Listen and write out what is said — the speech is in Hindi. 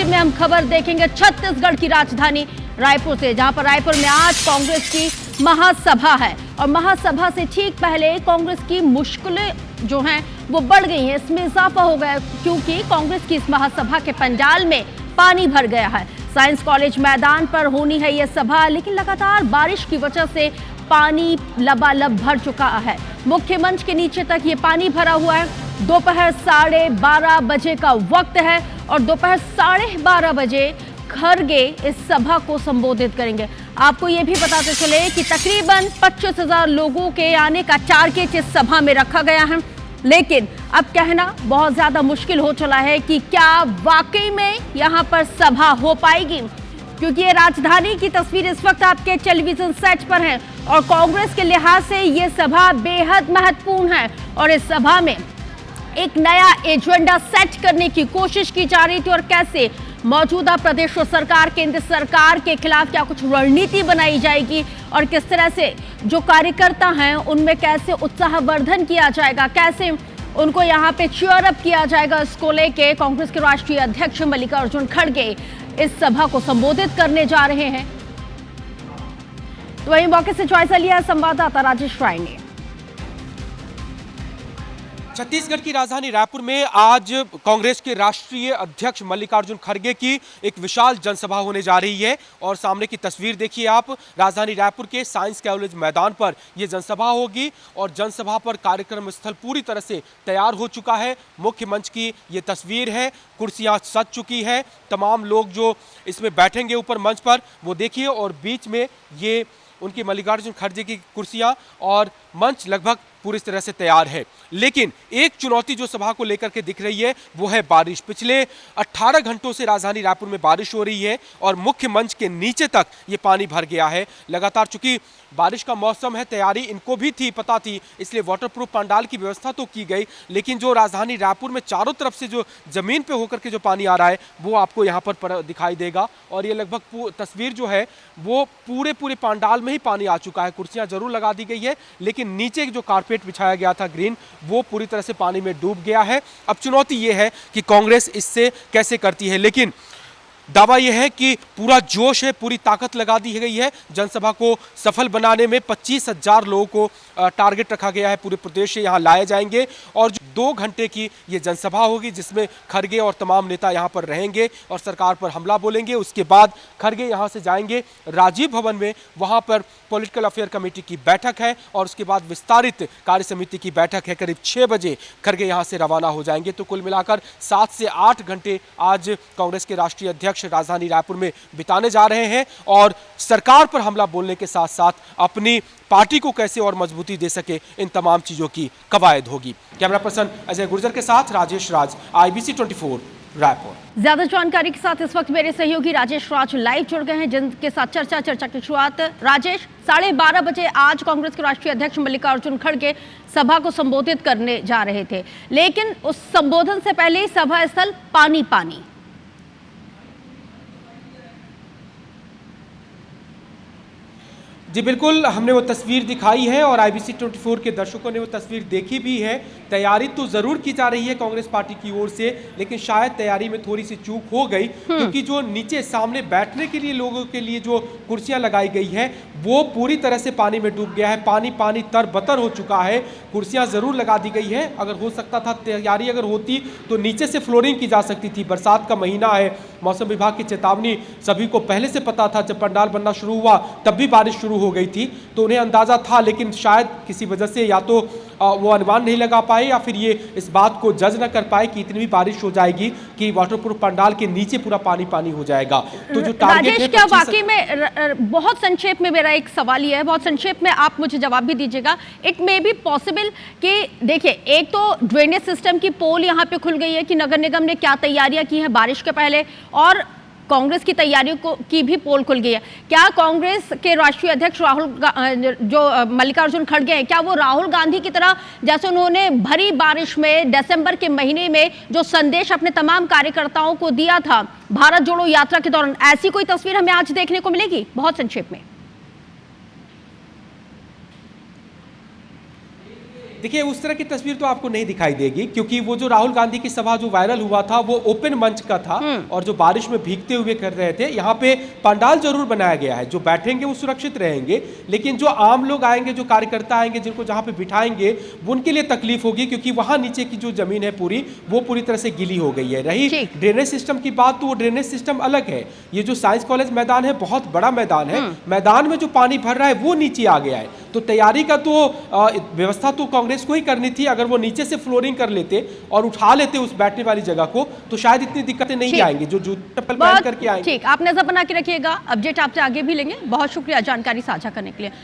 एक्सक्लूसिव में हम खबर देखेंगे छत्तीसगढ़ की राजधानी रायपुर से, जहां पर रायपुर में आज कांग्रेस की महासभा है और महासभा से ठीक पहले कांग्रेस की मुश्किलें जो हैं वो बढ़ गई हैं। इसमें इजाफा हो गया क्योंकि कांग्रेस की इस महासभा के पंडाल में पानी भर गया है। साइंस कॉलेज मैदान पर होनी है यह सभा, लेकिन लगातार बारिश की वजह से पानी लबालब भर चुका है। मुख्य मंच के नीचे तक ये पानी भरा हुआ है। दोपहर 12:30 बजे का वक्त है और दोपहर 12:30 बजे खरगे इस सभा को संबोधित करेंगे। आपको ये भी बताते चले कि तकरीबन 25,000 लोगों के आने का टारगेट इस सभा में रखा गया है, लेकिन अब कहना बहुत ज्यादा मुश्किल हो चला है कि क्या वाकई में यहाँ पर सभा हो पाएगी, क्योंकि ये राजधानी की तस्वीर इस वक्त आपके टेलीविजन सेट पर है और कांग्रेस के लिहाज से ये सभा बेहद महत्वपूर्ण है और इस सभा में एक नया एजेंडा सेट करने की कोशिश की जा रही थी और कैसे मौजूदा प्रदेश सरकार, केंद्र सरकार के खिलाफ क्या कुछ रणनीति बनाई जाएगी और किस तरह से जो कार्यकर्ता हैं उनमें कैसे उत्साहवर्धन किया जाएगा, कैसे उनको यहाँ पे चीयर अप किया जाएगा। इसको लेके कांग्रेस के राष्ट्रीय अध्यक्ष मल्लिकार्जुन खड़गे इस सभा को संबोधित करने जा रहे हैं। तो वहीं मौके से जायजा लिया संवाददाता राजेश राय ने। छत्तीसगढ़ की राजधानी रायपुर में आज कांग्रेस के राष्ट्रीय अध्यक्ष मल्लिकार्जुन खड़गे की एक विशाल जनसभा होने जा रही है और सामने की तस्वीर देखिए आप, राजधानी रायपुर के साइंस कॉलेज मैदान पर यह जनसभा होगी और जनसभा पर कार्यक्रम स्थल पूरी तरह से तैयार हो चुका है। मुख्य मंच की ये तस्वीर है, कुर्सियां सज चुकी है, तमाम लोग जो इसमें बैठेंगे ऊपर मंच पर वो देखिए और बीच में ये उनकी मल्लिकार्जुन खड़गे की कुर्सियां और मंच लगभग पूरी तरह से तैयार है। लेकिन एक चुनौती जो सभा को लेकर के दिख रही है वो है बारिश। पिछले 18 घंटों से राजधानी रायपुर में बारिश हो रही है और मुख्य मंच के नीचे तक ये पानी भर गया है लगातार। चूंकि बारिश का मौसम है, तैयारी इनको भी थी, पता थी, इसलिए वाटरप्रूफ पंडाल की व्यवस्था तो की गई, लेकिन जो राजधानी रायपुर में चारों तरफ से जो जमीन पे होकर के जो पानी आ रहा है वो आपको यहाँ पर दिखाई देगा और ये लगभग तस्वीर जो है वो पूरे पंडाल में ही पानी आ चुका है। कुर्सियां जरूर लगा दी गई है लेकिन नीचे जो कारपेट बिछाया गया था ग्रीन, वो पूरी तरह से पानी में डूब गया है। अब चुनौती ये है कि कांग्रेस इससे कैसे करती है, लेकिन दावा यह है कि पूरा जोश है, पूरी ताकत लगा दी गई है। जनसभा को सफल बनाने में 25,000 लोगों को टारगेट रखा गया है, पूरे प्रदेश से यहाँ लाए जाएंगे और 2 घंटे की ये जनसभा होगी जिसमें खड़गे और तमाम नेता यहाँ पर रहेंगे और सरकार पर हमला बोलेंगे। उसके बाद खड़गे यहाँ से जाएंगे राजीव भवन में, वहाँ पर पॉलिटिकल अफेयर कमेटी की बैठक है और उसके बाद विस्तारित कार्य समिति की बैठक है। करीब 6 बजे खड़गे यहाँ से रवाना हो जाएंगे। तो कुल मिलाकर 7 से 8 घंटे आज कांग्रेस के राष्ट्रीय अध्यक्ष राजधानी रायपुर में बिताने जा रहे हैं और सरकार पर हमला बोलने के साथ साथ अपनी पार्टी को कैसे और मजबूती दे सके, इन तमाम चीजों की कवायद होगी। कैमरा पर्सन अजय गुर्जर के साथ राजेश राज, IBC 24 रायपुर। ज्यादा जानकारी के साथ इस वक्त मेरे सहयोगी राजेश राज लाइव जुड़ गए हैं, जिनके साथ चर्चा की शुरुआत। राजेश, 12:30 बजे आज कांग्रेस के राष्ट्रीय अध्यक्ष मल्लिकार्जुन खड़गे सभा को संबोधित करने जा रहे थे, लेकिन उस संबोधन से पहले ही सभा स्थल पानी। जी बिल्कुल, हमने वो तस्वीर दिखाई है और IBC 24 के दर्शकों ने वो तस्वीर देखी भी है। तैयारी तो ज़रूर की जा रही है कांग्रेस पार्टी की ओर से, लेकिन शायद तैयारी में थोड़ी सी चूक हो गई क्योंकि जो नीचे सामने बैठने के लिए लोगों के लिए जो कुर्सियां लगाई गई है वो पूरी तरह से पानी में डूब गया है। पानी तरबतर हो चुका है। कुर्सियाँ ज़रूर लगा दी गई है, अगर हो सकता था, तैयारी अगर होती तो नीचे से फ्लोरिंग की जा सकती थी। बरसात का महीना है, मौसम विभाग की चेतावनी सभी को पहले से पता था। जब पंडाल बनना शुरू हुआ तब भी बारिश शुरू हो गई थी, तो उन्हें अंदाजा था, लेकिन शायद किसी वजह से या तो वो अनुमान नहीं लगा पाए या फिर ये इस बात को जज न कर पाए कि इतनी भी बारिश हो जाएगी कि वाटरप्रूफ पंडाल के नीचे पूरा पानी हो जाएगा। तो जो टारगेट है, क्या वाकई में, बहुत संक्षेप में मेरा एक सवाल ये है, बहुत संक्षेप में आप मुझे जवाब भी दीजिएगा। इट मे बी पॉसिबल कि देखिए, एक तो ड्रेनेज सिस्टम की पोल यहाँ पे खुल गई है कि नगर निगम ने क्या तैयारियां की हैं बारिश के पहले, और कांग्रेस की तैयारियों की भी पोल खुल गई है। क्या कांग्रेस के राष्ट्रीय अध्यक्ष जो मल्लिकार्जुन खड़गे हैं, क्या वो राहुल गांधी की तरह, जैसे उन्होंने भरी बारिश में दिसंबर के महीने में जो संदेश अपने तमाम कार्यकर्ताओं को दिया था भारत जोड़ो यात्रा के दौरान, ऐसी कोई तस्वीर हमें आज देखने को मिलेगी? बहुत संक्षेप में। देखिए उस तरह की तस्वीर तो आपको नहीं दिखाई देगी, क्योंकि वो जो राहुल गांधी की सभा जो वायरल हुआ था वो ओपन मंच का था और जो बारिश में भीगते हुए कर रहे थे। यहाँ पे पंडाल जरूर बनाया गया है, जो बैठेंगे वो सुरक्षित रहेंगे, लेकिन जो आम लोग आएंगे, जो कार्यकर्ता आएंगे, जिनको जहाँ पे बिठाएंगे वो उनके लिए तकलीफ होगी, क्योंकि वहाँ नीचे की जो जमीन है पूरी वो पूरी तरह से गीली हो गई है। रही ड्रेनेज सिस्टम की बात, तो वो ड्रेनेज सिस्टम अलग है। ये जो साइंस कॉलेज मैदान है बहुत बड़ा मैदान है, मैदान में जो पानी भर रहा है वो नीचे आ गया है। तो तैयारी का तो व्यवस्था तो कांग्रेस को ही करनी थी। अगर वो नीचे से फ्लोरिंग कर लेते और उठा लेते उस बैठने वाली जगह को, तो शायद इतनी दिक्कतें नहीं आएंगी जो जूते चप्पल पहन करके आएंगे। ठीक, आप नजर बना के रखिएगा, अपडेट आपसे आगे भी लेंगे। बहुत शुक्रिया जानकारी साझा करने के लिए।